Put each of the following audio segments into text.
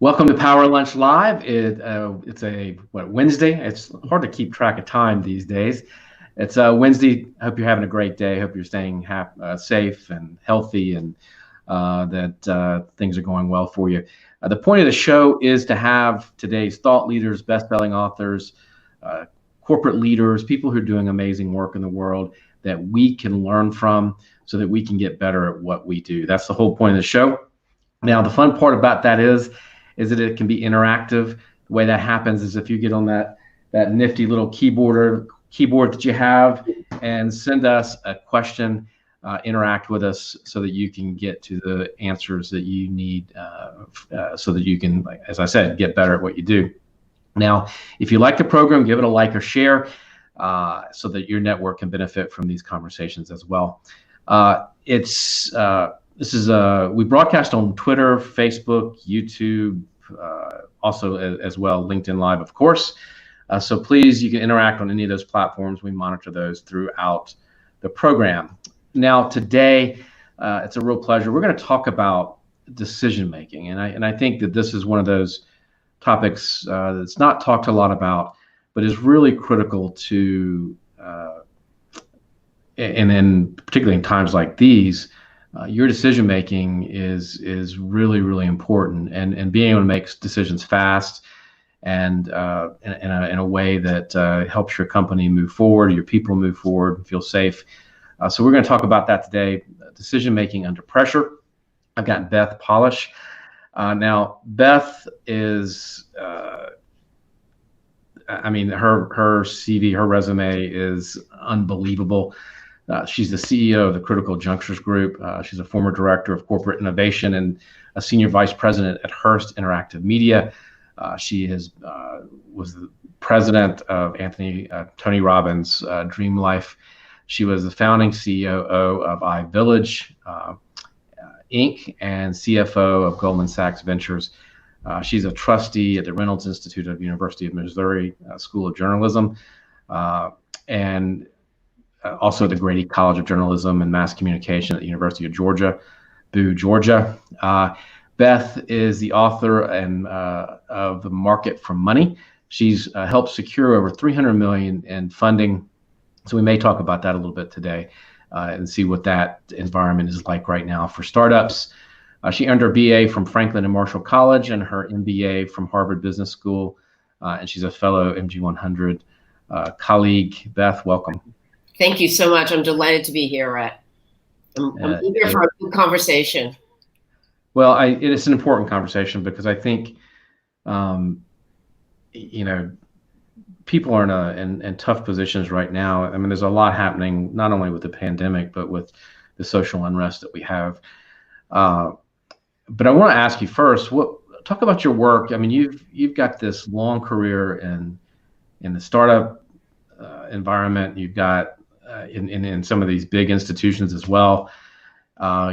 Welcome to Power Lunch Live. It's a Wednesday. It's hard to keep track of time these days. It's Wednesday. I hope you're having a great day. Hope you're staying safe and healthy, and that things are going well for you. The point of the show is to have today's thought leaders, best-selling authors, corporate leaders, people who are doing amazing work in the world that we can learn from, so that we can get better at what we do. That's the whole point of the show. Now, the fun part about that is that it can be interactive. The way that happens is if you get on that nifty little keyboard that you have and send us a question, interact with us so that you can get to the answers that you need, so that you can, as I said, get better at what you do. Now, if you like the program, give it a like or share, so that your network can benefit from these conversations as well. We broadcast on Twitter, Facebook, YouTube, also as well, LinkedIn Live, of course. So please, you can interact on any of those platforms. We monitor those throughout the program. Now, today, it's a real pleasure. We're going to talk about decision making, and I think that this is one of those topics that's not talked a lot about, but is really critical to, and particularly in times like these. Your decision making is really, really important, and being able to make decisions fast and in a way that helps your company move forward, your people move forward, and feel safe. So we're going to talk about that today: decision making under pressure. I've got Beth Polish. Now, Beth is, her CV, her resume is unbelievable. She's the CEO of the Critical Junctures Group. She's a former director of corporate innovation and a senior vice president at Hearst Interactive Media. She was the president of Tony Robbins' Dream Life. She was the founding COO of iVillage, Inc., and CFO of Goldman Sachs Ventures. She's a trustee at the Reynolds Institute of University of Missouri School of Journalism, and also at the Grady College of Journalism and Mass Communication at the University of Georgia, Boo, Georgia. Beth is the author of The Market for Money. She's helped secure over $300 million in funding. So we may talk about that a little bit today, and see what that environment is like right now for startups. She earned her BA from Franklin and Marshall College and her MBA from Harvard Business School, and she's a fellow MG 100 colleague. Beth, welcome. Thank you so much. I'm delighted to be here, Rhett. I'm eager for a good conversation. Well, it's an important conversation because I think, people are in tough positions right now. I mean, there's a lot happening, not only with the pandemic, but with the social unrest that we have. But I want to ask you first, talk about your work. I mean, you've got this long career in the startup environment. You've got in some of these big institutions as well.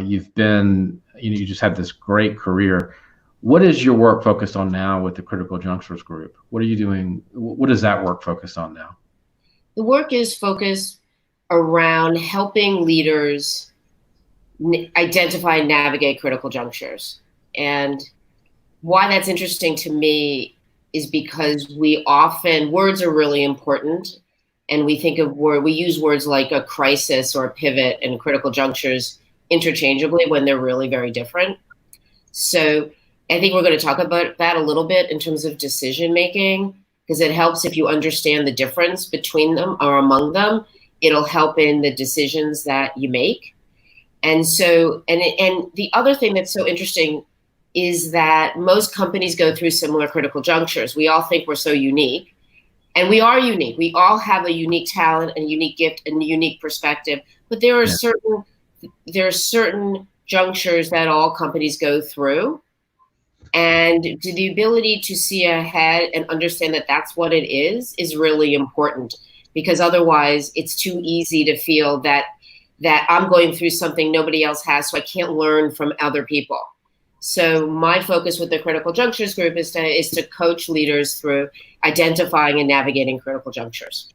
You've been, you just had this great career. What is your work focused on now with the Critical Junctures Group? What are you doing? What is that work focused on now? The work is focused around helping leaders identify and navigate critical junctures. And why that's interesting to me is because words are really important. And we use words like a crisis or a pivot and critical junctures interchangeably when they're really very different. So I think we're going to talk about that a little bit in terms of decision making, because it helps if you understand the difference between them or among them. It'll help in the decisions that you make. And so, and the other thing that's so interesting is that most companies go through similar critical junctures. We all think we're so unique. And we are unique. We all have a unique talent and a unique gift and a unique perspective. But there are certain junctures that all companies go through. And the ability to see ahead and understand that that's what it is really important, because otherwise it's too easy to feel that I'm going through something nobody else has, so I can't learn from other people. So my focus with the Critical Junctures Group is to coach leaders through identifying and navigating critical junctures.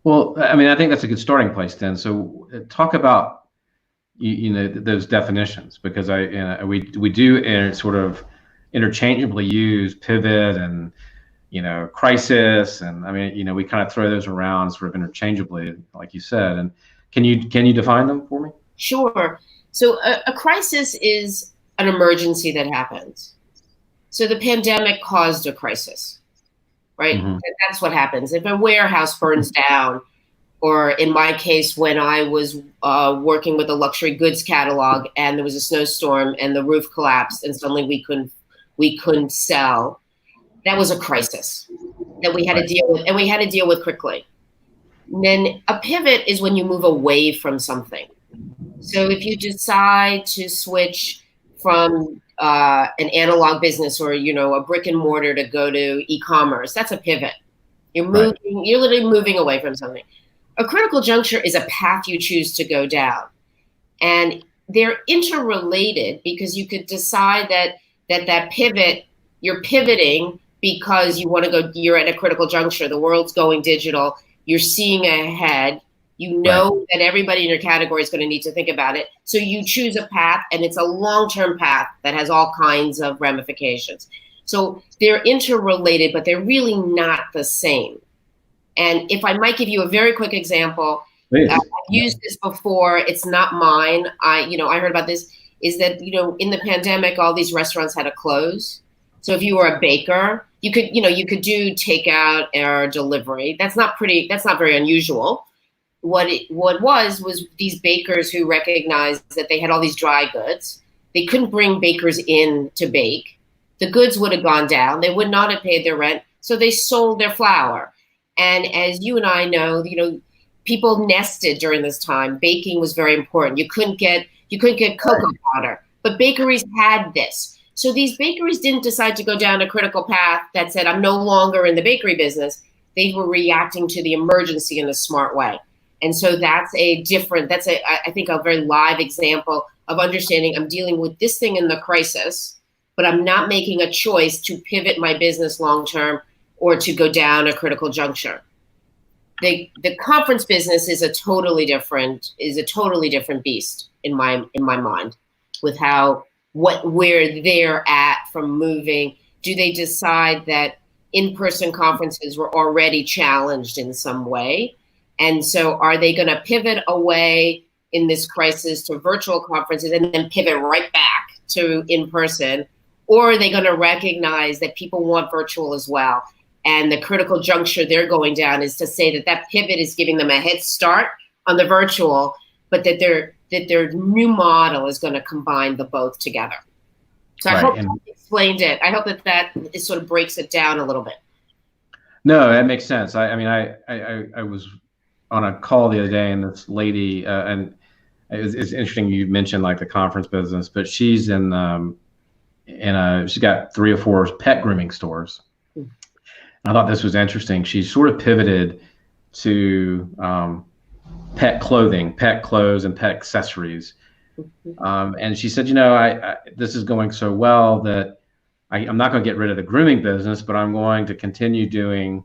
Well, I mean, I think that's a good starting place then. So talk about those definitions, because we do sort of interchangeably use pivot and, crisis. And I mean, we kind of throw those around sort of interchangeably, like you said. And can you define them for me? Sure. So a crisis is an emergency that happens. So the pandemic caused a crisis, right? Mm-hmm. That's what happens. If a warehouse burns down, or in my case, when I was working with a luxury goods catalog and there was a snowstorm and the roof collapsed and suddenly we couldn't sell, that was a crisis that we had to deal with, and we had to deal with quickly. And then a pivot is when you move away from something. So if you decide to switch from an analog business or a brick and mortar to go to e-commerce, that's a pivot. You're moving. You're literally moving away from something. A critical juncture is a path you choose to go down, and they're interrelated because you could decide that pivot, you're pivoting because you want to go. You're at a critical juncture. The world's going digital. You're seeing ahead. You know that everybody in your category is going to need to think about it. So you choose a path, and it's a long-term path that has all kinds of ramifications. So they're interrelated, but they're really not the same. And if I might give you a very quick example, I've used this before. It's not mine. I heard about this, is that, in the pandemic, all these restaurants had to close. So if you were a baker, you could do takeout or delivery. That's not very unusual. What was these bakers who recognized that they had all these dry goods. They couldn't bring bakers in to bake. The goods would have gone down. They would not have paid their rent. So they sold their flour. And as you and I know, people nested during this time. Baking was very important. You couldn't get cocoa powder, but bakeries had this. So these bakeries didn't decide to go down a critical path that said, I'm no longer in the bakery business. They were reacting to the emergency in a smart way. And so I think a very live example of understanding I'm dealing with this thing in the crisis, but I'm not making a choice to pivot my business long-term or to go down a critical juncture. The conference business is a totally different beast in my mind, with where they're at from moving. Do they decide that in-person conferences were already challenged in some way? And so are they going to pivot away in this crisis to virtual conferences and then pivot right back to in-person? Or are they going to recognize that people want virtual as well? And the critical juncture they're going down is to say that pivot is giving them a head start on the virtual, but that their new model is going to combine the both together. So I hope I explained it. I hope that it sort of breaks it down a little bit. No, that makes sense. I was on a call the other day, and this lady, and it's interesting you mentioned like the conference business, but she's she's got 3 or 4 pet grooming stores. I thought this was interesting. She sort of pivoted to pet clothing, pet clothes, and pet accessories. And she said, this is going so well that I'm not going to get rid of the grooming business, but I'm going to continue doing,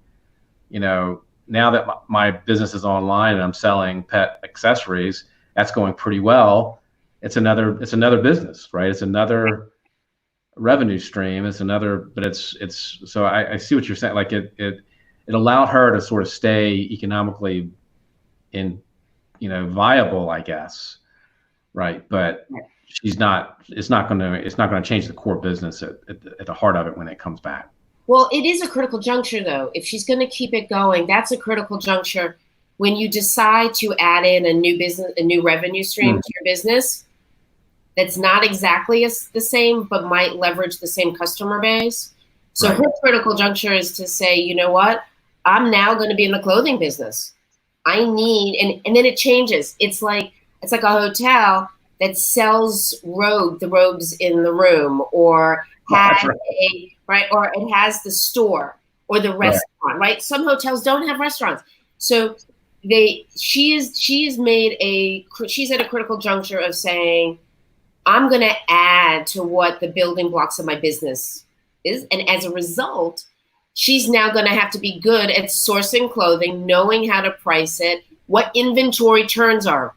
now that my business is online and I'm selling pet accessories, that's going pretty well. It's another business, right? It's another revenue stream. But it's so I see what you're saying. Like it allowed her to sort of stay economically viable, I guess. Right. But it's not going to change the core business at the heart of it when it comes back. Well, it is a critical juncture, though. If she's going to keep it going, that's a critical juncture when you decide to add in a new revenue stream to your business. That's not exactly the same, but might leverage the same customer base. So her critical juncture is to say, you know what? I'm now going to be in the clothing business. I need, and then it changes. It's like a hotel that sells the robes in the room, or has or it has the store or the restaurant, right? Some hotels don't have restaurants. So she's at a critical juncture of saying, I'm going to add to what the building blocks of my business is. And as a result, she's now going to have to be good at sourcing clothing, knowing how to price it, what inventory turns are.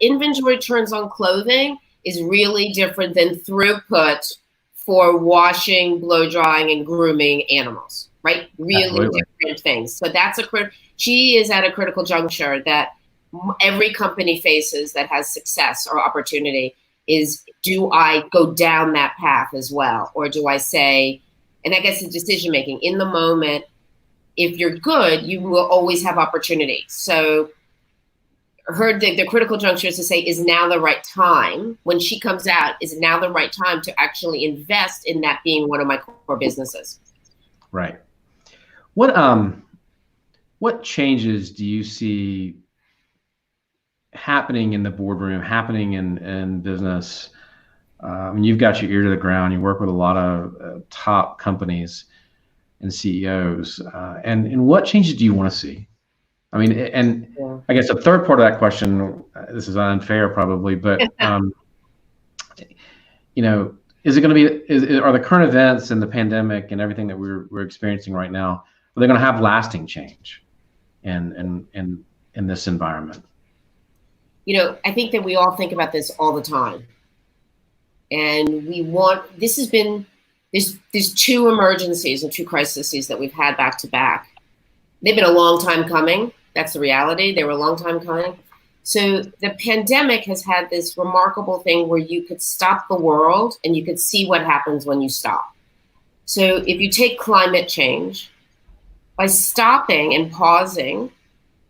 Inventory turns on clothing is really different than throughput for washing, blow drying, and grooming animals, right? Really Absolutely. different things. So that's she is at a critical juncture that every company faces that has success or opportunity is, do I go down that path as well? Or do I say, and that gets to decision making in the moment. If you're good, you will always have opportunity. So the critical juncture is to say, is now the right time? When she comes out, is now the right time to actually invest in that being one of my core businesses? Right. What changes do you see happening in the boardroom, happening in business? You've got your ear to the ground. You work with a lot of top companies and CEOs. And what changes do you want to see? I mean, and Yeah. I guess a third part of that question, this is unfair probably, but is it going to be, are the current events and the pandemic and everything that we're experiencing right now, are they going to have lasting change in this environment? I think that we all think about this all the time. And there's two emergencies and two crises that we've had back to back. They've been a long time coming. That's the reality. They were a long time coming. So the pandemic has had this remarkable thing where you could stop the world and you could see what happens when you stop. So if you take climate change, by stopping and pausing,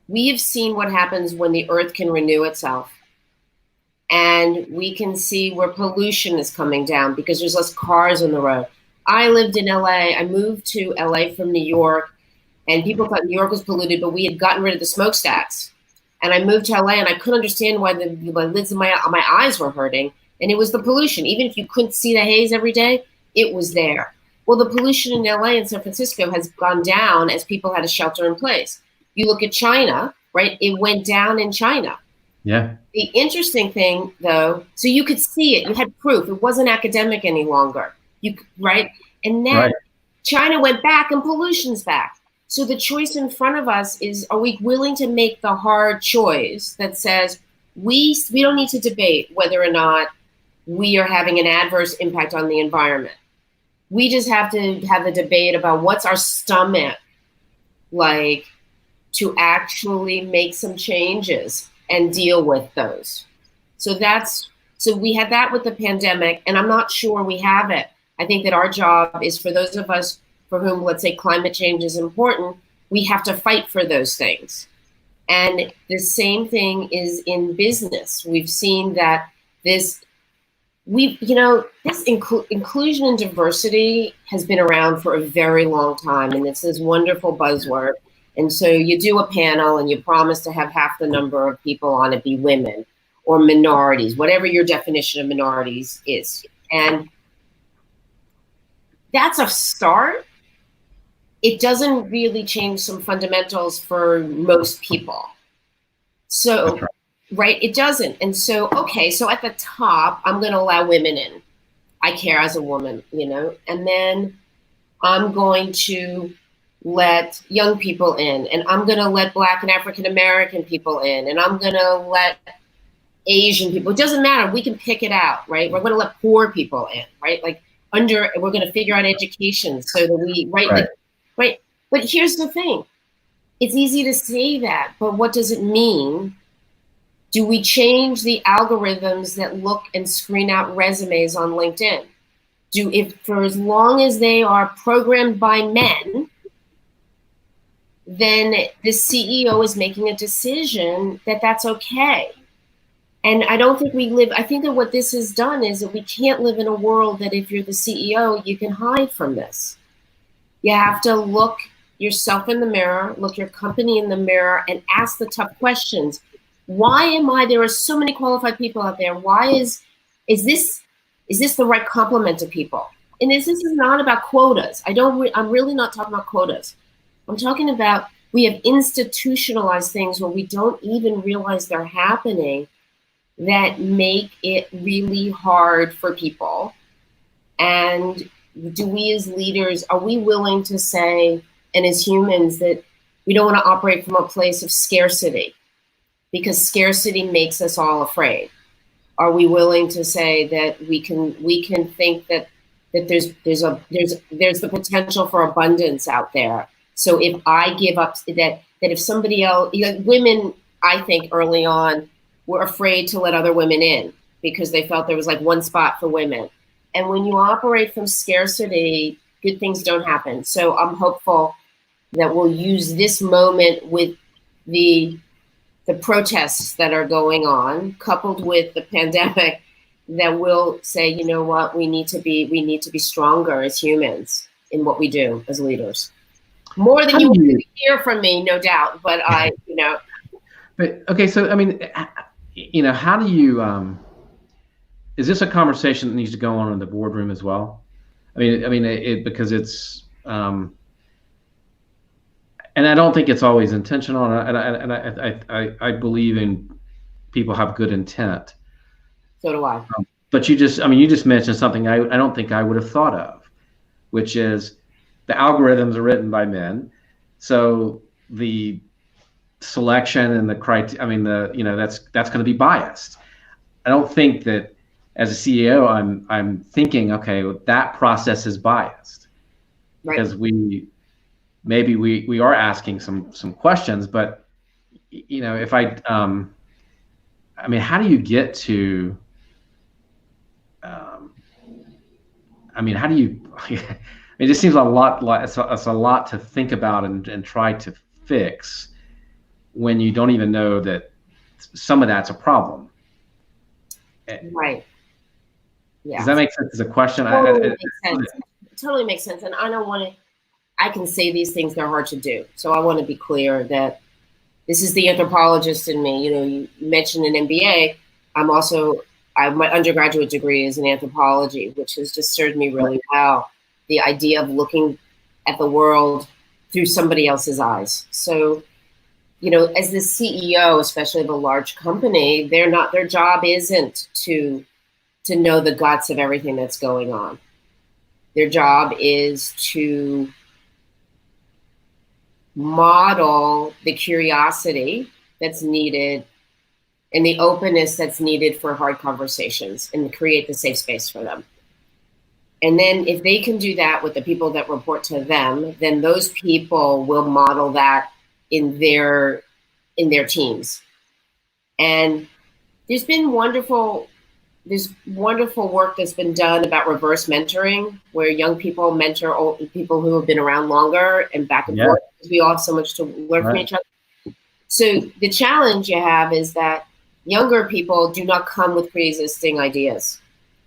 we have seen what happens when the earth can renew itself. And we can see where pollution is coming down because there's less cars on the road. I lived in LA. I moved to LA from New York, and people thought New York was polluted, but we had gotten rid of the smokestacks. And I moved to LA, and I couldn't understand why the lids of my eyes were hurting. And it was the pollution. Even if you couldn't see the haze every day, it was there. Well, the pollution in LA and San Francisco has gone down as people had a shelter in place. You look at China, right? It went down in China. Yeah. The interesting thing, though, so you could see it. You had proof. It wasn't academic any longer. Right? And then China went back and pollution's back. So the choice in front of us is, are we willing to make the hard choice that says we don't need to debate whether or not we are having an adverse impact on the environment. We just have to have the debate about what's our stomach like to actually make some changes and deal with those. So we had that with the pandemic, and I'm not sure we have it. I think that our job is, for those of us for whom, let's say, climate change is important, we have to fight for those things. And the same thing is in business. We've seen that this inclusion and diversity has been around for a very long time, and it's this wonderful buzzword. And so you do a panel and you promise to have half the number of people on it be women or minorities, whatever your definition of minorities is. And that's a start. It doesn't really change some fundamentals for most people. So, right, it doesn't. And so, okay, so at the top, I'm going to allow women in. I care as a woman, and then I'm going to let young people in, and I'm going to let Black and African American people in, and I'm going to let Asian people. It doesn't matter. We can pick it out, right? We're going to let poor people in, right? We're going to figure out education so that right. But here's the thing. It's easy to say that, but what does it mean? Do we change the algorithms that look and screen out resumes on LinkedIn? For as long as they are programmed by men, then the CEO is making a decision that that's okay. And I don't think I think that what this has done is that we can't live in a world that if you're the CEO, you can hide from this. You have to look yourself in the mirror, look your company in the mirror, and ask the tough questions. There are so many qualified people out there. Why is this the right complement to people? And this is not about quotas. I'm really not talking about quotas. I'm talking about, we have institutionalized things where we don't even realize they're happening that make it really hard for people. And do we as leaders, are we willing to say, and as humans, that we don't want to operate from a place of scarcity because scarcity makes us all afraid? Are we willing to say that we can think that that there's the potential for abundance out there. So if I give up that if somebody else, women, I think early on were afraid to let other women in because they felt there was like one spot for women. And when you operate from scarcity, good things don't happen. So I'm hopeful that we'll use this moment with the protests that are going on, coupled with the pandemic, that will say, you know what, we need to be stronger as humans in what we do as leaders. More than you will hear from me, no doubt. But But okay, so I mean, how do you? Is this a conversation that needs to go on in the boardroom as well? Because it's, and I don't think it's always intentional, and I believe in people have good intent. So do I. But you just mentioned something I don't think I would have thought of, which is the algorithms are written by men, so the selection and the criteria, that's going to be biased. I don't think that as a CEO, I'm thinking, okay, well, that process is biased, right? Because we are asking some questions, but if how do you get to, how do you, it just seems it's a lot to think about and try to fix when you don't even know that some of that's a problem. Right. Yeah. Does that make sense as a question? Totally makes sense. It totally makes sense. And I don't want to, I can say these things, they're hard to do. So I want to be clear that this is the anthropologist in me. You mentioned an MBA. My undergraduate degree is in anthropology, which has just served me really well. The idea of looking at the world through somebody else's eyes. So, as the CEO, especially of a large company, their job isn't to know the guts of everything that's going on. Their job is to model the curiosity that's needed and the openness that's needed for hard conversations and create the safe space for them. And then if they can do that with the people that report to them, then those people will model that in their teams. And there's wonderful work that's been done about reverse mentoring, where young people mentor old people who have been around longer and back and forth. We all have so much to learn from each other. So the challenge you have is that younger people do not come with pre-existing ideas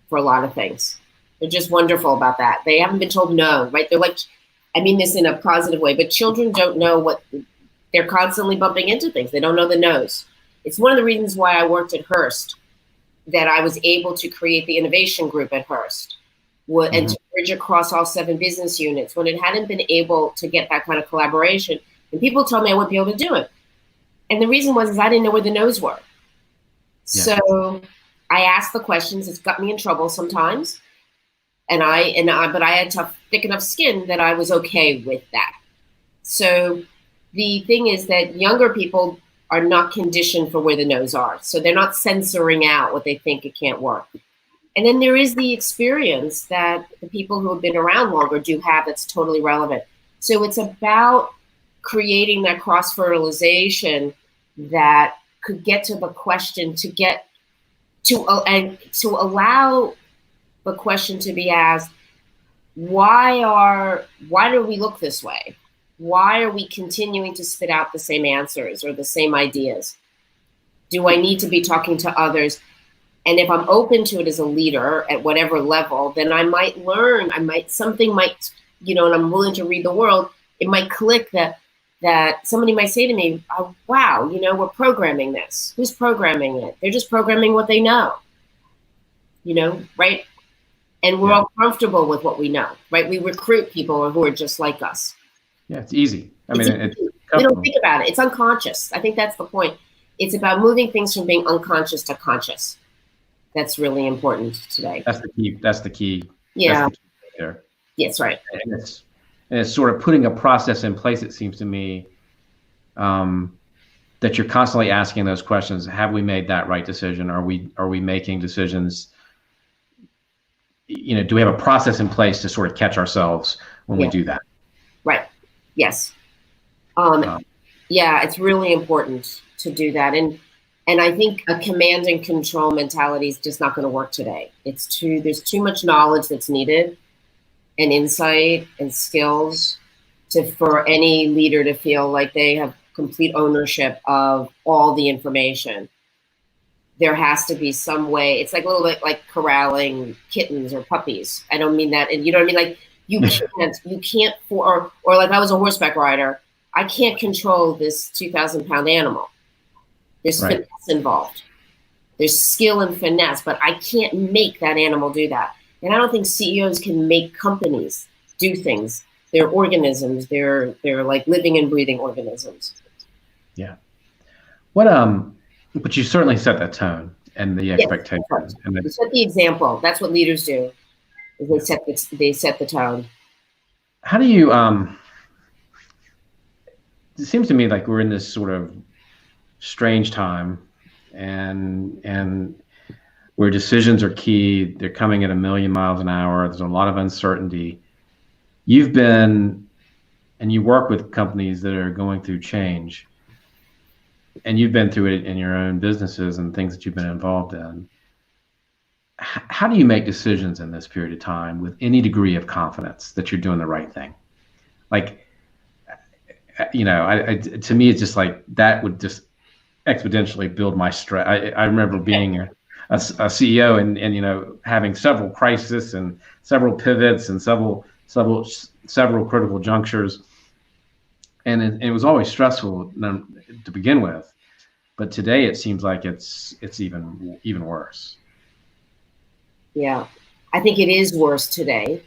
for a lot of things. They're just wonderful about that. They haven't been told no, right? They're like, I mean this in a positive way, but children don't know what, they're constantly bumping into things. They don't know the no's. It's one of the reasons why I worked at Hearst, that I was able to create the innovation group at Hearst and to bridge across all 7 business units when it hadn't been able to get that kind of collaboration. And people told me I wouldn't be able to do it. And the reason was I didn't know where the no's were. Yeah. So I asked the questions. It's got me in trouble sometimes. But I had thick enough skin that I was okay with that. So the thing is that younger people are not conditioned for where the no's are. So they're not censoring out what they think it can't work. And then there is the experience that the people who have been around longer do have that's totally relevant. So it's about creating that cross-fertilization that could get to the question, to allow the question to be asked, why do we look this way? Why are we continuing to spit out the same answers or the same ideas? Do I need to be talking to others? And if I'm open to it as a leader at whatever level, then I might learn, something might, and I'm willing to read the world. It might click that somebody might say to me, oh, wow, we're programming this. Who's programming it? They're just programming what they know, right? And we're all comfortable with what we know, right? We recruit people who are just like us. Yeah, it's easy. We don't think about it. It's unconscious. I think that's the point. It's about moving things from being unconscious to conscious. That's really important today. That's the key. Yeah. That's the key right there. Yes, right. And it's sort of putting a process in place, it seems to me, that you're constantly asking those questions. Have we made that right decision? Are we making decisions do we have a process in place to sort of catch ourselves when we do that? Right. Yes. Um, Yeah, it's really important to do that. And I think a command and control mentality is just not going to work today. There's too much knowledge that's needed, and insight and skills for any leader to feel like they have complete ownership of all the information. There has to be some way. It's like a little bit like corralling kittens or puppies. I don't mean that, and you know what I mean? Like you can't or like I was a horseback rider. I can't control this 2,000-pound animal. There's finesse involved. There's skill and finesse, but I can't make that animal do that. And I don't think CEOs can make companies do things. They're organisms. They're like living and breathing organisms. Yeah. But you certainly set that tone and the expectations. Yes, and you set the example. That's what leaders do. They set the tone. How do you? It seems to me like we're in this sort of strange time, and where decisions are key. They're coming at 1,000,000 miles an hour. There's a lot of uncertainty. You've been, and you work with companies that are going through change, and you've been through it in your own businesses and things that you've been involved in. How do you make decisions in this period of time with any degree of confidence that you're doing the right thing? Like, to me, it's just like that would just exponentially build my stress. I remember being a CEO and having several crises and several pivots and several critical junctures, and it was always stressful to begin with. But today it seems like it's even worse. Yeah, I think it is worse today,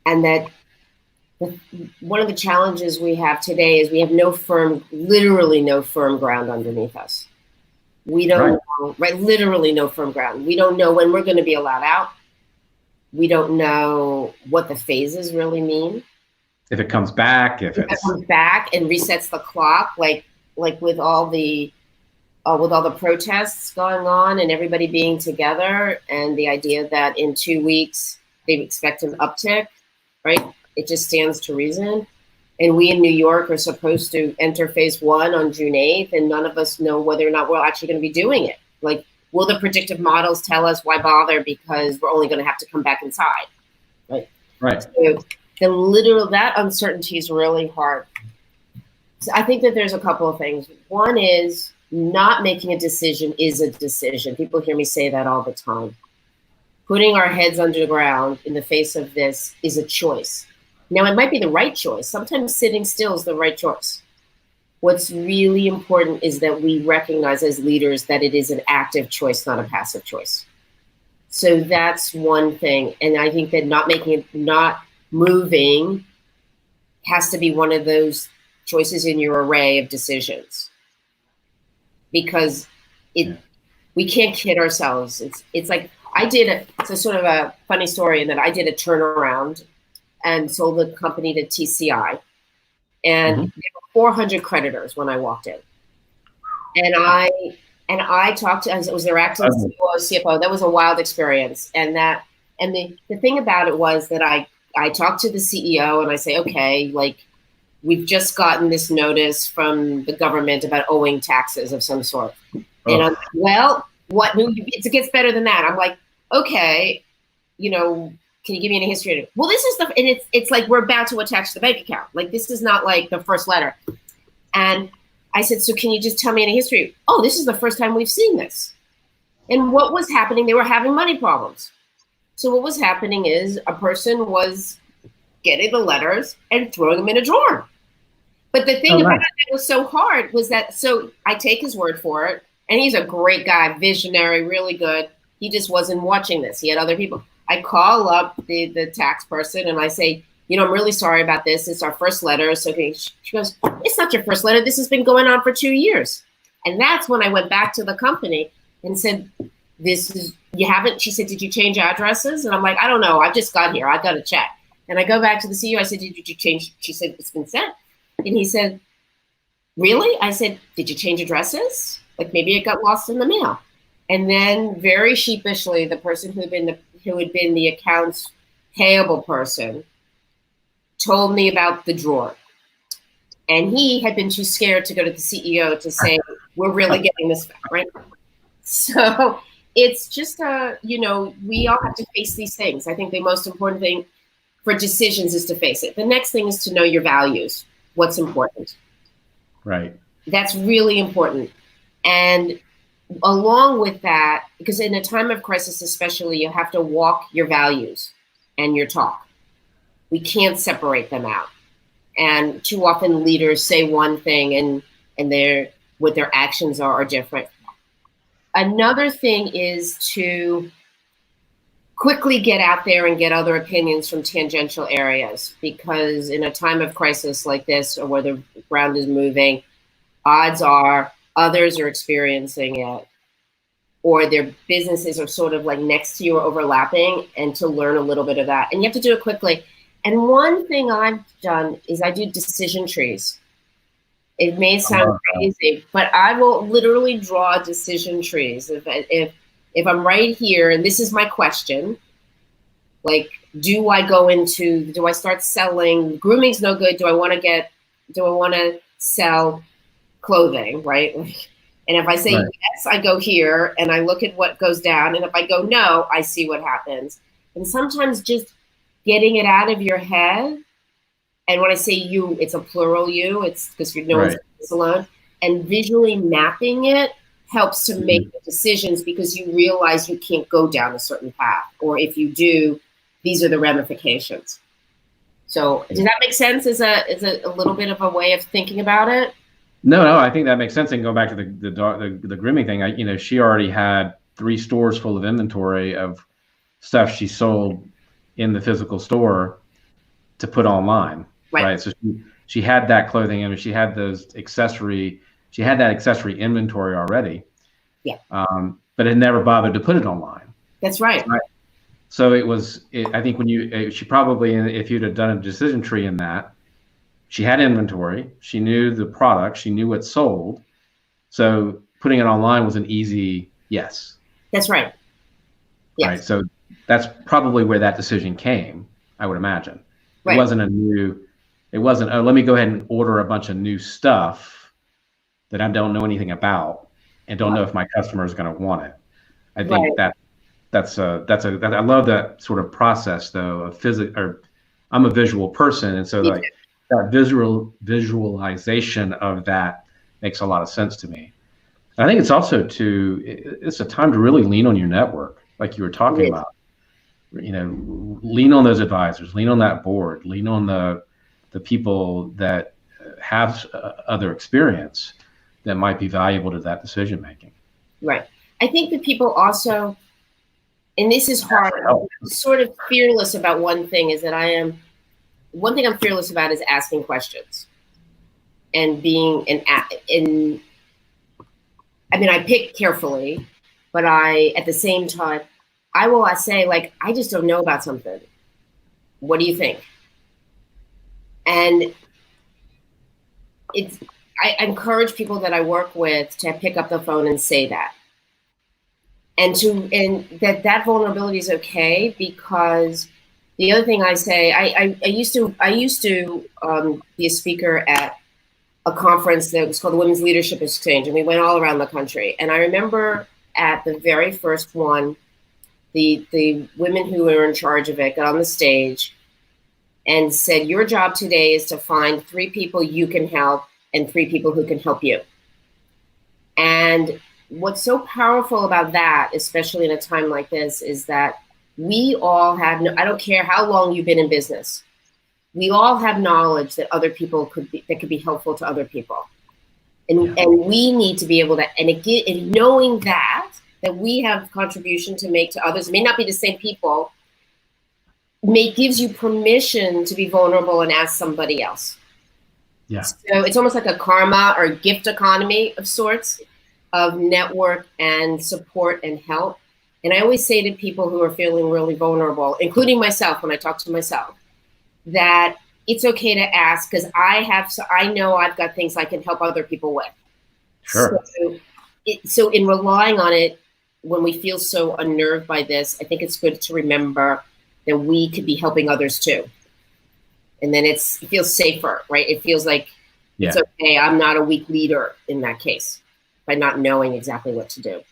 and that one of the challenges we have today is we have literally no firm ground underneath us. We don't know, literally no firm ground. We don't know when we're going to be allowed out. We don't know what the phases really mean. If it comes back, if it comes back and resets the clock, like with all the protests going on and everybody being together, and the idea that in 2 weeks they expect an uptick, right? It just stands to reason. And we in New York are supposed to enter phase 1 on June 8th, and none of us know whether or not we're actually going to be doing it. Like, will the predictive models tell us why bother, because we're only going to have to come back inside, right? Right. So that uncertainty is really hard. So I think that there's a couple of things. One is not making a decision is a decision. People hear me say that all the time. Putting our heads under the ground in the face of this is a choice. Now, it might be the right choice. Sometimes sitting still is the right choice. What's really important is that we recognize as leaders that it is an active choice, not a passive choice. So that's one thing. And I think that not moving has to be one of those choices in your array of decisions. Because we can't kid ourselves. It's like it's a sort of a funny story in that I did a turnaround and sold the company to TCI. And there were 400 creditors when I walked in. And I talked to, I was their acting CFO. That was a wild experience. And the thing about it was that I talked to the CEO and I say, okay, like, we've just gotten this notice from the government about owing taxes of some sort. And I'm like, well, what? It gets better than that. I'm like, okay, can you give me any history? Well, this is and it's like we're about to attach the bank account. Like, this is not like the first letter. And I said, so can you just tell me any history? Oh, this is the first time we've seen this. And what was happening? They were having money problems. So what was happening is a person was getting the letters and throwing them in a drawer. But the thing about it that was so hard was that, so I take his word for it, and he's a great guy, visionary, really good. He just wasn't watching this. He had other people. I call up the tax person and I say, I'm really sorry about this. It's our first letter. So she goes, it's not your first letter. This has been going on for 2 years. And that's when I went back to the company and said, she said, did you change addresses? And I'm like, I don't know. I just got here. I got to check. And I go back to the CEO. I said, did you change? She said, it's been sent. And he said, really? I said, did you change addresses? Like, maybe it got lost in the mail. And then very sheepishly, the person who had been who had been the accounts payable person, told me about the drawer. And he had been too scared to go to the CEO to say, we're really getting this back, right? So it's just, we all have to face these things. I think the most important thing for decisions is to face it. The next thing is to know your values, what's important. Right. That's really important. And along with that, because in a time of crisis especially, you have to walk your values and your talk. We can't separate them out. And too often leaders say one thing and what their actions are different. Another thing is to quickly get out there and get other opinions from tangential areas, because in a time of crisis like this, or where the ground is moving, odds are others are experiencing it, or their businesses are sort of like next to you or overlapping, and to learn a little bit of that. And you have to do it quickly. And one thing I've done is I do decision trees. It may sound crazy, but I will literally draw decision trees. If I'm right here and this is my question, like, do I start selling, grooming's no good, do I want to sell clothing, right? And if I say yes, I go here and I look at what goes down. And if I go no, I see what happens. And sometimes just getting it out of your head. And when I say you, it's a plural you, it's because no one's alone. And visually mapping it helps to make the decisions, because you realize you can't go down a certain path. Or if you do, these are the ramifications. So does that make sense? Is a little bit of a way of thinking about it? No, I think that makes sense. And go back to the grooming thing. She already had 3 stores full of inventory of stuff she sold in the physical store to put online, right? So she had that clothing. I mean, she had that accessory inventory already. Yeah. But it never bothered to put it online. That's right. So I think she probably, if you'd have done a decision tree in that, she had inventory, she knew the product, she knew what sold. So putting it online was an easy yes. That's right. Yes. Right. So that's probably where that decision came, I would imagine. Right. It wasn't, let me go ahead and order a bunch of new stuff that I don't know anything about and don't know if my customer is going to want it. I think I love that sort of process though of I'm a visual person. And so that visualization of that makes a lot of sense to me. I think it's also it's a time to really lean on your network, like you were talking about. Lean on those advisors, lean on that board, lean on the people that have other experience that might be valuable to that decision making. Right. I think that people also, and this is hard, I'm sort of fearless about one thing I'm fearless about is asking questions and being I pick carefully, but at the same time, I will say, like, I just don't know about something. What do you think? And I encourage people that I work with to pick up the phone and say that. And that vulnerability is okay, because the other thing I say, I used to be a speaker at a conference that was called the Women's Leadership Exchange, and we went all around the country. And I remember at the very first one, the women who were in charge of it got on the stage and said, your job today is to find 3 people you can help and 3 people who can help you. And what's so powerful about that, especially in a time like this, is that we all have, I don't care how long you've been in business, we all have knowledge that other people could be helpful to other people. And we need to be able to, and knowing that we have contribution to make to others, it may not be the same people, gives you permission to be vulnerable and ask somebody else. Yeah. So it's almost like a karma or gift economy of sorts of network and support and help. And I always say to people who are feeling really vulnerable, including myself when I talk to myself, that it's okay to ask, because I know I've got things I can help other people with. Sure. So in relying on it, when we feel so unnerved by this, I think it's good to remember that we could be helping others too. And then it feels safer, right? It feels like it's okay. I'm not a weak leader in that case by not knowing exactly what to do.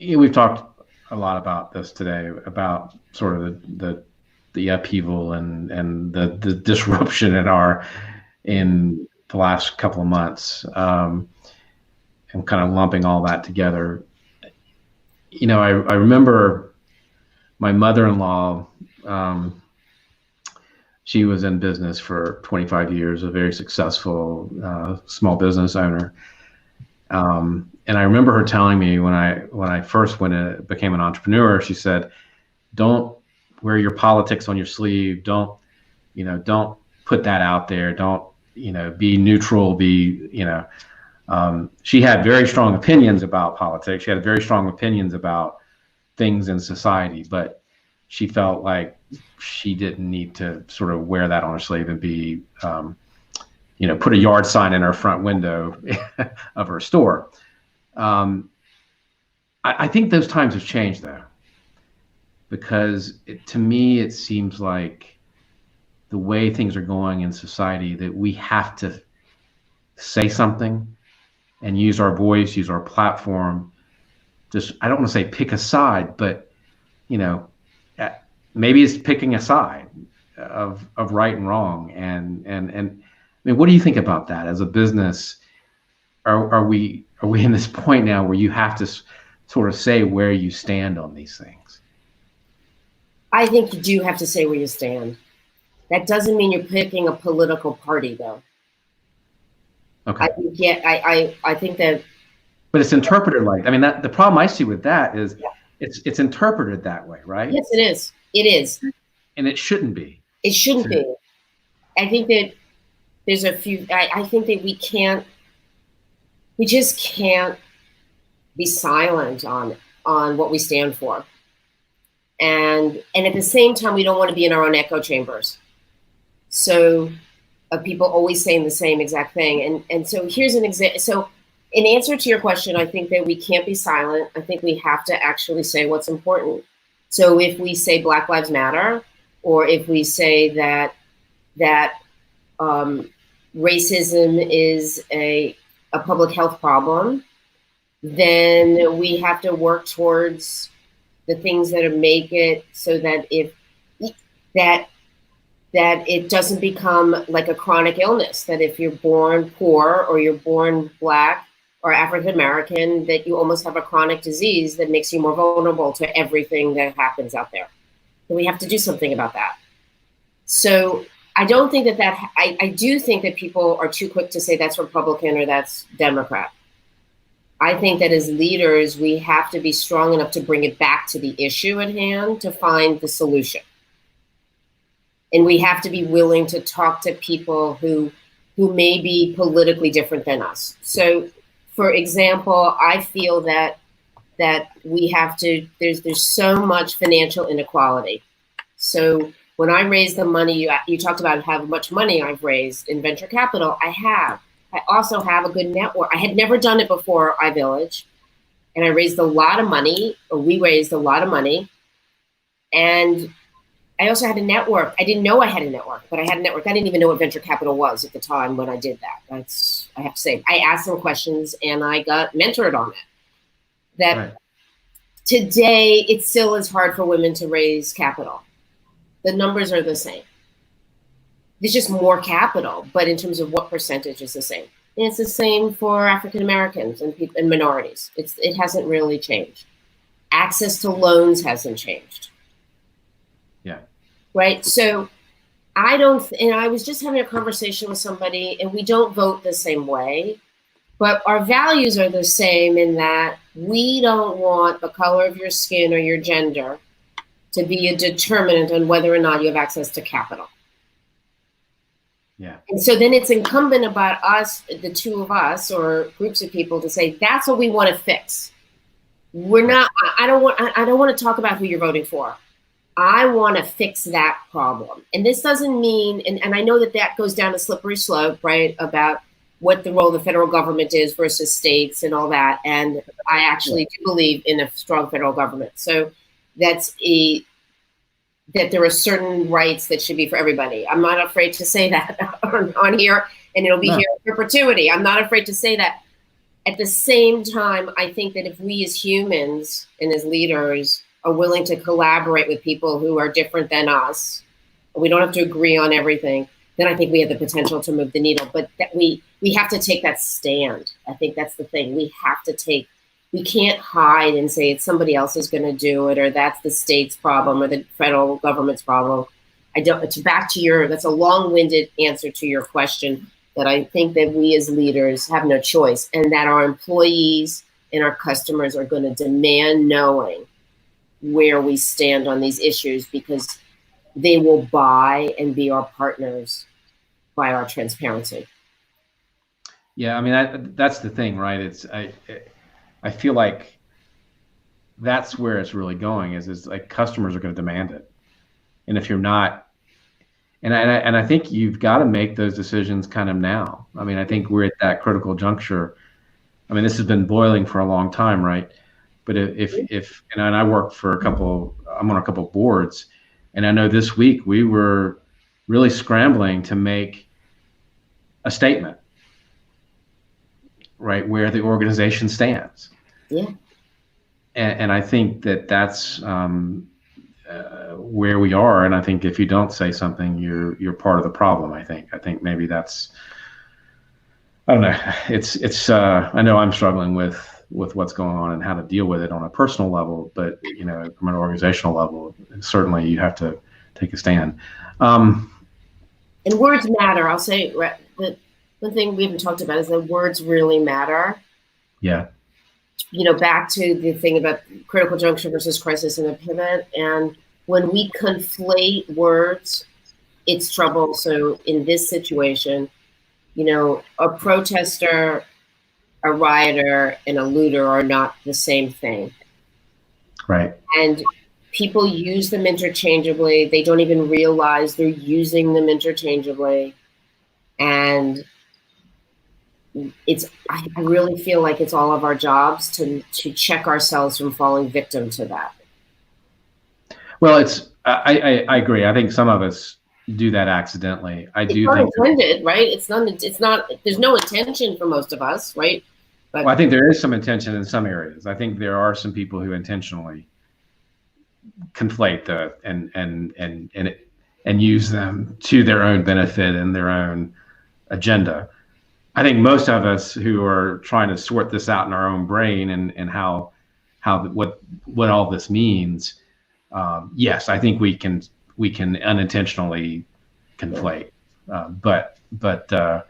We've talked a lot about this today, about sort of the upheaval and the disruption in the last couple of months, and kind of lumping all that together. I remember my mother-in-law. She was in business for 25 years, a very successful small business owner. And I remember her telling me when I first became an entrepreneur, she said, "Don't wear your politics on your sleeve. Don't put that out there. Don't, be neutral. She had very strong opinions about politics. She had very strong opinions about things in society, but she felt like she didn't need to sort of wear that on her sleeve and be, put a yard sign in her front window of her store." I think those times have changed, though, because to me, it seems like the way things are going in society that we have to say something and use our voice, use our platform. Just, I don't want to say pick a side, but, maybe it's picking a side of right and wrong. And I mean, what do you think about that as a business? Are we in this point now where you have to sort of say where you stand on these things? I think you do have to say where you stand. That doesn't mean you're picking a political party, though. Okay. I think that. But it's interpreted like, I mean, that the problem I see with that is it's interpreted that way, right? Yes, it is. It is. And it shouldn't be. It shouldn't be. I think that there's a few. I think that we just can't be silent on what we stand for. And at the same time, we don't want to be in our own echo chambers. So people always saying the same exact thing. And so here's an example. So in answer to your question, I think that we can't be silent. I think we have to actually say what's important. So if we say Black Lives Matter, or if we say that racism is a public health problem, then we have to work towards the things that make it so that that it doesn't become like a chronic illness, that if you're born poor or you're born Black or African American, that you almost have a chronic disease that makes you more vulnerable to everything that happens out there. And we have to do something about that. So I don't think I do think that people are too quick to say that's Republican or that's Democrat. I think that as leaders, we have to be strong enough to bring it back to the issue at hand to find the solution. And we have to be willing to talk to people who may be politically different than us. So, for example, I feel that we have to, there's so much financial inequality. So when I raise the money, you talked about how much money I've raised in venture capital. I also have a good network. I had never done it before iVillage, and I raised a lot of money, or we raised a lot of money. And I also had a network. I didn't know I had a network, but I had a network. I didn't even know what venture capital was at the time when I did that. I have to say, I asked some questions and I got mentored on it. That right. Today, it still is hard for women to raise capital. The numbers are the same. There's just more capital, but in terms of what percentage is the same. And it's the same for African Americans and minorities. It hasn't really changed. Access to loans hasn't changed. Yeah. Right. So and I was just having a conversation with somebody, and we don't vote the same way, but our values are the same in that we don't want the color of your skin or your gender to be a determinant on whether or not you have access to capital. Yeah. And so then it's incumbent about us, the two of us or groups of people, to say, that's what we want to fix. We're not, I don't want to talk about who you're voting for. I want to fix that problem. And this doesn't mean, and I know that goes down a slippery slope, right? About what the role of the federal government is versus states and all that. And I actually do believe in a strong federal government. So that there are certain rights that should be for everybody. I'm not afraid to say that on here, and it'll be here in perpetuity. I'm not afraid to say that. At the same time, I think that if we as humans and as leaders are willing to collaborate with people who are different than us, we don't have to agree on everything, then I think we have the potential to move the needle. But that we have to take that stand. I think that's the thing. We can't hide and say it's somebody else is going to do it, or that's the state's problem or the federal government's problem. That's a long-winded answer to your question, that I think that we as leaders have no choice, and that our employees and our customers are going to demand knowing where we stand on these issues, because they will buy and be our partners by our transparency. Yeah, I mean, that's the thing, right? I feel like that's where it's really going, is like customers are going to demand it. And if you're not, and I think you've got to make those decisions kind of now. I mean, I think we're at that critical juncture. I mean, this has been boiling for a long time, right? But if and I work for I'm on a couple of boards, and I know this week we were really scrambling to make a statement, right, where the organization stands. Yeah. And I think that's where we are. And I think if you don't say something, you're part of the problem. I think maybe that's, I don't know. It's I know I'm struggling with what's going on and how to deal with it on a personal level, but from an organizational level, certainly you have to take a stand. And words matter. I'll say that one thing we haven't talked about is that words really matter. Yeah. Back to the thing about critical juncture versus crisis and a pivot. And when we conflate words, it's trouble. So in this situation, a protester, a rioter, and a looter are not the same thing. Right. And people use them interchangeably. They don't even realize they're using them interchangeably. And I really feel like it's all of our jobs to check ourselves from falling victim to that. Well, I agree. I think some of us do that accidentally. It's not intended, right? It's not, there's no intention for most of us, right? But I think there is some intention in some areas. I think there are some people who intentionally conflate and use them to their own benefit and their own agenda. I think most of us who are trying to sort this out in our own brain and what all this means, yes, I think we can unintentionally conflate. But the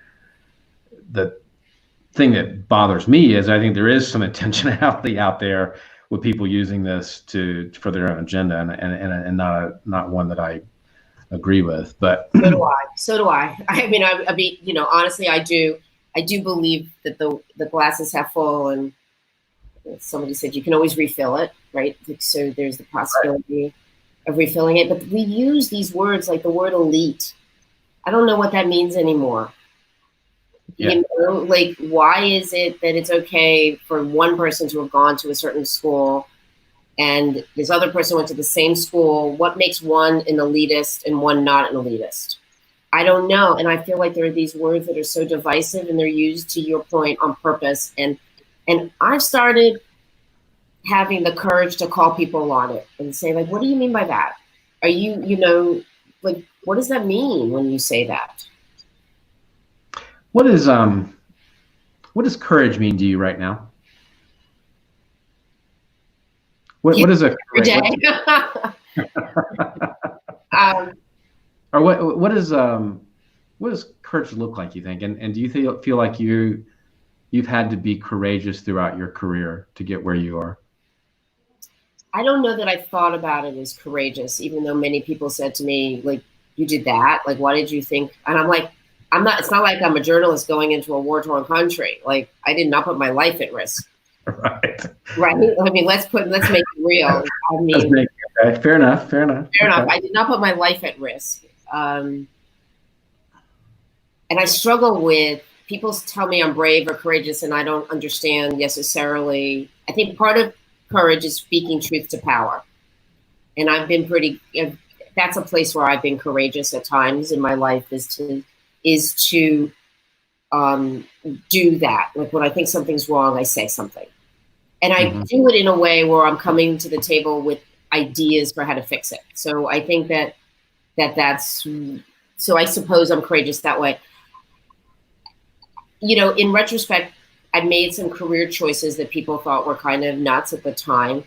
thing that bothers me is I think there is some intentionality out there with people using this for their own agenda, and not one that I agree with. But so do I. I mean, honestly, I do believe that the glass is half full, and somebody said you can always refill it, right? So there's the possibility of refilling it. But we use these words like the word elite. I don't know what that means anymore. Yeah. Like, why is it that it's okay for one person to have gone to a certain school and this other person went to the same school? What makes one an elitist and one not an elitist? I don't know. And I feel like there are these words that are so divisive, and they're used, to your point, on purpose. And I've started having the courage to call people on it and say, like, what do you mean by that? Are you, like, what does that mean when you say that? What does courage mean to you right now? What is a every day? Or what does courage look like, you think? And do you feel like you've had to be courageous throughout your career to get where you are? I don't know that I thought about it as courageous, even though many people said to me, like, you did that? Like, why did you think? And I'm like, it's not like I'm a journalist going into a war-torn country. Like, I did not put my life at risk. Right. Right. I mean, let's make it real. I mean, okay. Fair enough. I did not put my life at risk. And I struggle with people tell me I'm brave or courageous, and I don't understand necessarily. I think part of courage is speaking truth to power. And I've been that's a place where I've been courageous at times in my life, is to do that. Like when I think something's wrong, I say something. And I do it in a way where I'm coming to the table with ideas for how to fix it. So I think that's, so I suppose I'm courageous that way. You know, in retrospect, I made some career choices that people thought were kind of nuts at the time.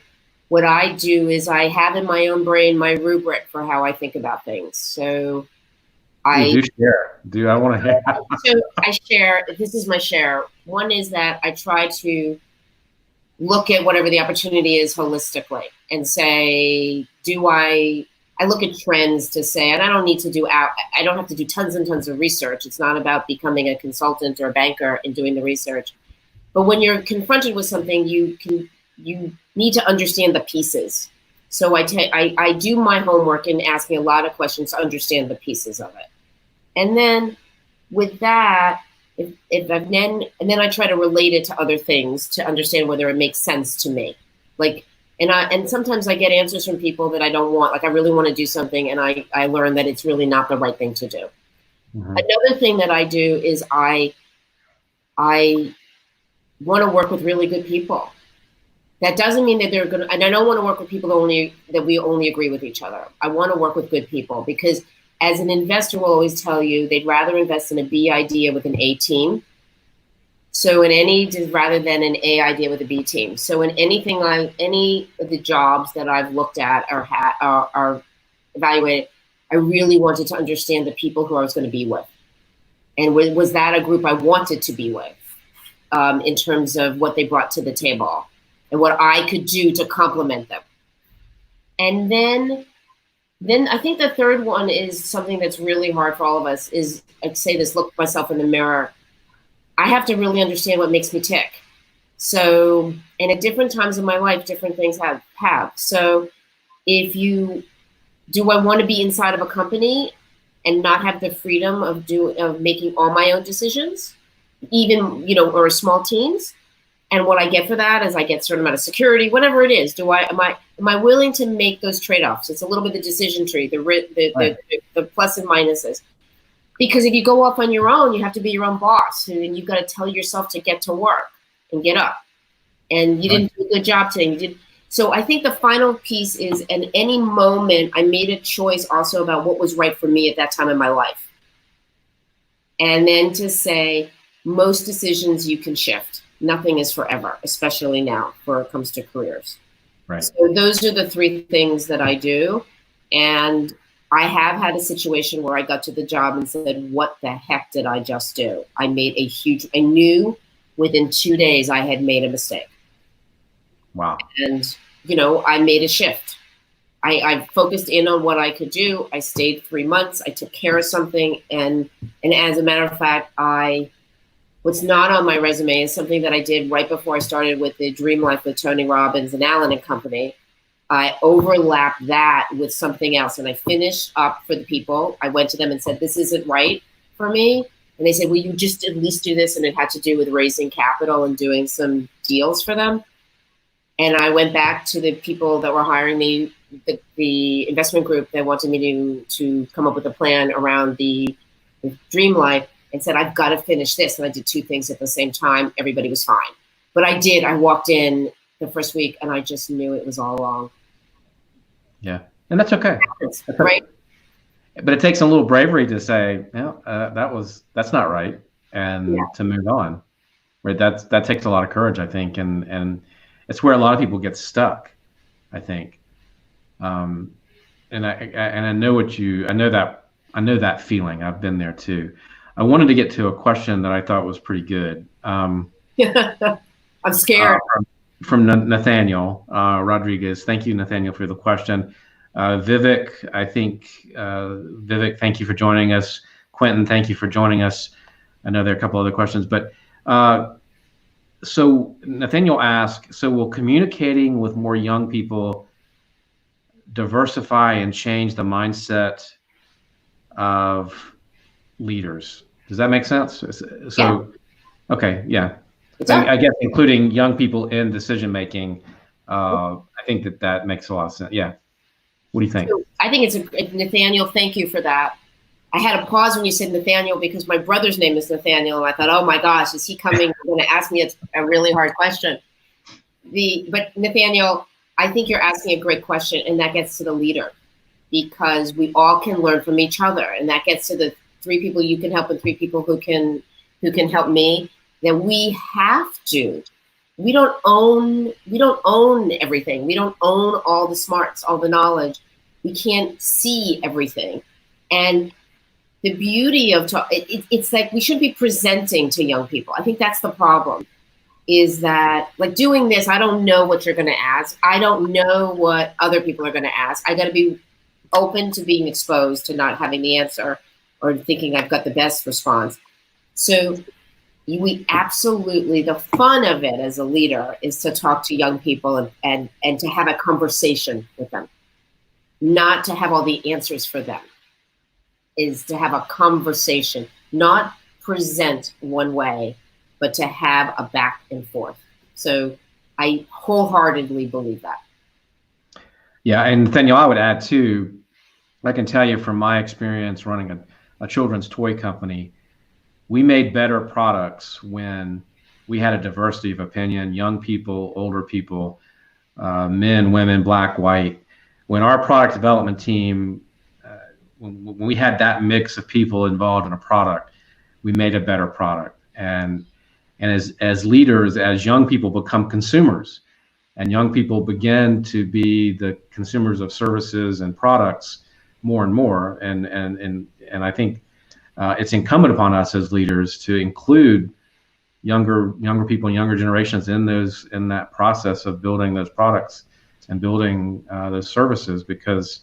What I do is I have in my own brain my rubric for how I think about things. So I want to hear. So I share, this is my share. One is that I try to look at whatever the opportunity is holistically and say, I look at trends to say, and I don't have to do tons and tons of research. It's not about becoming a consultant or a banker and doing the research. But when you're confronted with something, you need to understand the pieces. So I do my homework in asking a lot of questions to understand the pieces of it. And then with that, and then I try to relate it to other things to understand whether it makes sense to me. Like, and sometimes I get answers from people that I don't want. Like I really want to do something, and I learn that it's really not the right thing to do. Another thing that I do is I want to work with really good people. That doesn't mean that they're going to, and I don't want to work with people that we only agree with each other. I want to work with good people because as an investor will always tell you, they'd rather invest in a B idea with an A team. So rather than an A idea with a B team. So in any of the jobs that I've looked at or are evaluated, I really wanted to understand the people who I was going to be with. And was that a group I wanted to be with in terms of what they brought to the table and what I could do to complement them. And then I think the third one is something that's really hard for all of us is, I'd say this, look myself in the mirror. I have to really understand what makes me tick. So, and at different times in my life, different things have. So do I want to be inside of a company and not have the freedom of making all my own decisions, even, or small teams? And what I get for that is I get a certain amount of security, whatever it is. Am I willing to make those trade-offs? It's a little bit the decision tree, the plus and minuses. Because if you go off on your own, you have to be your own boss, and you've got to tell yourself to get to work and get up. And you didn't do a good job today. So I think the final piece is, in any moment, I made a choice also about what was right for me at that time in my life. And then to say, most decisions you can shift. Nothing is forever, especially now when it comes to careers. Right. So those are the three things that I do. And I have had a situation where I got to the job and said, what the heck did I just do? I knew within 2 days I had made a mistake. Wow. And, I made a shift. I focused in on what I could do. I stayed 3 months. I took care of something. And as a matter of fact, what's not on my resume is something that I did right before I started with the Dream Life with Tony Robbins and Allen and Company. I overlapped that with something else, and I finished up for the people. I went to them and said, this isn't right for me. And they said, well, you just at least do this. And it had to do with raising capital and doing some deals for them. And I went back to the people that were hiring me, the investment group that wanted me to come up with a plan around the Dream Life, and said, I've got to finish this. And I did two things at the same time. Everybody was fine. But I walked in the first week and I just knew it was all wrong. Yeah. And that's okay. Right. But it takes a little bravery to say, that's not right. And to move on. Right. That takes a lot of courage, I think. And it's where a lot of people get stuck, I think. And I know I know that feeling. I've been there too. I wanted to get to a question that I thought was pretty good. I'm scared. From Nathaniel Rodriguez. Thank you, Nathaniel, for the question. Vivek, Vivek, thank you for joining us. Quentin, thank you for joining us. I know there are a couple other questions, but so Nathaniel asked, so will communicating with more young people diversify and change the mindset of leaders? Does that make sense? Yeah, So, okay, yeah. it does. I guess including young people in decision making, I think that makes a lot of sense. Yeah. What do you think? So I think Nathaniel, thank you for that. I had a pause when you said Nathaniel because my brother's name is Nathaniel, and I thought, oh my gosh, is he coming going to ask me a really hard question? But Nathaniel, I think you're asking a great question, and that gets to the leader because we all can learn from each other, and that gets to the three people you can help and three people who can help me. That we have to. We don't own everything. We don't own all the smarts, all the knowledge. We can't see everything, and the beauty of it's like we should be presenting to young people. I think that's the problem is that like doing this, I don't know what you're going to ask. I don't know what other people are going to ask. I got to be open to being exposed to not having the answer or thinking I've got the best response. So we absolutely, the fun of it as a leader is to talk to young people and to have a conversation with them, not to have all the answers for them, is to have a conversation, not present one way, but to have a back and forth. So I wholeheartedly believe that. Yeah, and Nathaniel, I would add too, I can tell you from my experience running a children's toy company, we made better products when we had a diversity of opinion, young people, older people, men, women, black, white. When our product development team, when we had that mix of people involved in a product, we made a better product. And as leaders, as young people become consumers, and young people begin to be the consumers of services and products more and more, and I think it's incumbent upon us as leaders to include younger people and younger generations in that process of building those products and building those services, because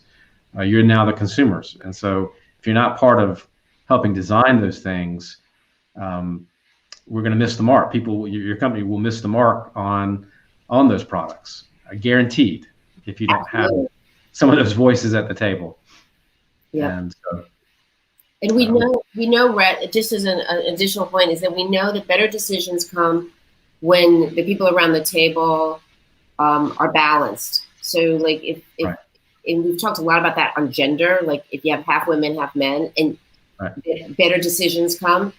you're now the consumers. And so if you're not part of helping design those things, we're going to miss the mark. Your company will miss the mark on those products, guaranteed, if you don't have some of those voices at the table. Yeah. And we know, Rhett, just as an additional point, is that we know that better decisions come when the people around the table are balanced. So like if right. And we've talked a lot about that on gender, like if you have half women, half men, and right. Better decisions come,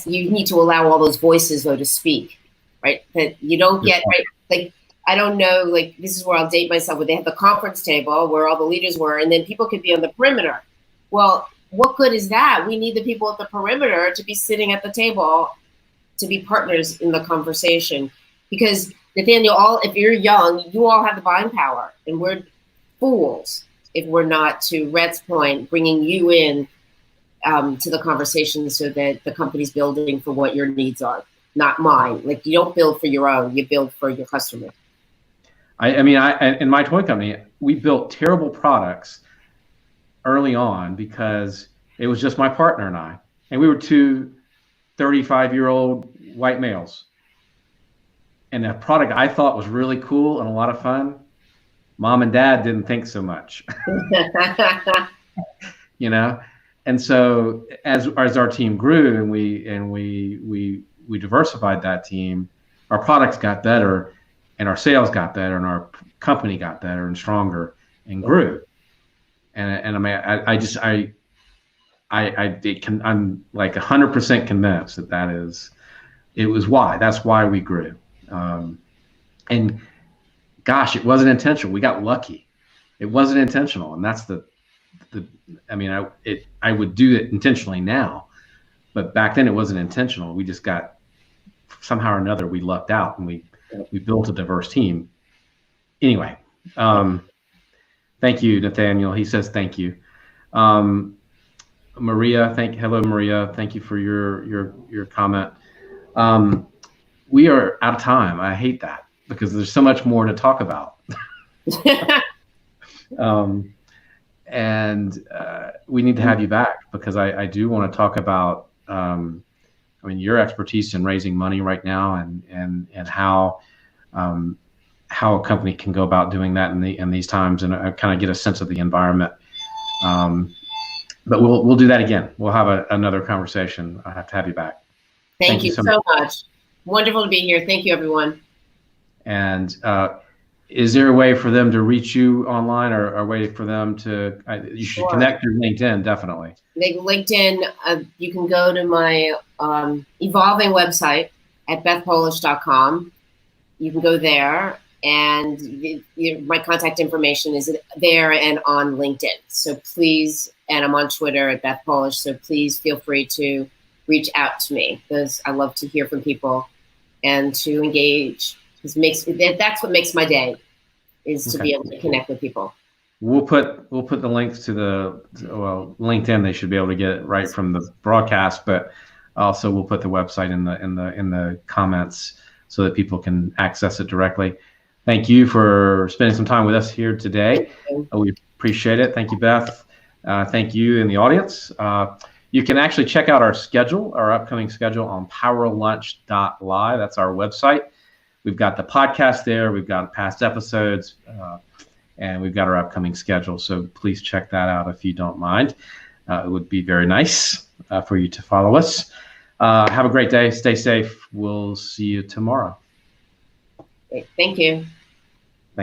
you need to allow all those voices though to speak, right? That you don't get, right? Like, I don't know, like this is where I'll date myself, where they have the conference table where all the leaders were, and then people could be on the perimeter. Well, what good is that? We need the people at the perimeter to be sitting at the table, to be partners in the conversation. Because Nathaniel, if you're young, you all have the buying power, and we're fools if we're not, to Rhett's point, bringing you in to the conversation so that the company's building for what your needs are, not mine. Like, you don't build for your own, you build for your customer. I mean, in my toy company, we built terrible products early on because it was just my partner and I, and we were two 35-year-old white males. And the product I thought was really cool and a lot of fun, Mom and Dad didn't think so much. You know? And so as our team grew and we diversified that team, our products got better and our sales got better and our company got better and stronger and grew. And I mean, I'm like 100% convinced that's why we grew. And gosh, it wasn't intentional. We got lucky. It wasn't intentional. And that's I mean, I would do it intentionally now, but back then it wasn't intentional. We just got, somehow or another, we lucked out and we built a diverse team. Anyway, thank you, Nathaniel. He says thank you. Maria, hello, Maria. Thank you for your comment. We are out of time. I hate that because there's so much more to talk about. And we need to have you back because I do want to talk about, I mean, your expertise in raising money right now and how a company can go about doing that in these times, and kind of get a sense of the environment. But we'll do that again. We'll have another conversation. I have to have you back. Thank you so much. Wonderful to be here. Thank you, everyone. And is there a way for them to reach you online, or a way for them to? You should connect through LinkedIn, definitely. LinkedIn. You can go to my evolving website at bethpolish.com. You can go there, and my contact information is there and on LinkedIn. So please, and I'm on Twitter at Beth Polish. So please feel free to reach out to me, because I love to hear from people and to engage. That's what makes my day, is to be able to connect with people. We'll put the links to LinkedIn. They should be able to get it right from the broadcast, but also we'll put the website in the comments so that people can access it directly. Thank you for spending some time with us here today. We appreciate it. Thank you, Beth. Thank you in the audience. You can actually check out our upcoming schedule on powerlunch.live. That's our website. We've got the podcast there. We've got past episodes, and we've got our upcoming schedule. So please check that out if you don't mind. It would be very nice for you to follow us. Have a great day. Stay safe. We'll see you tomorrow. Thank you.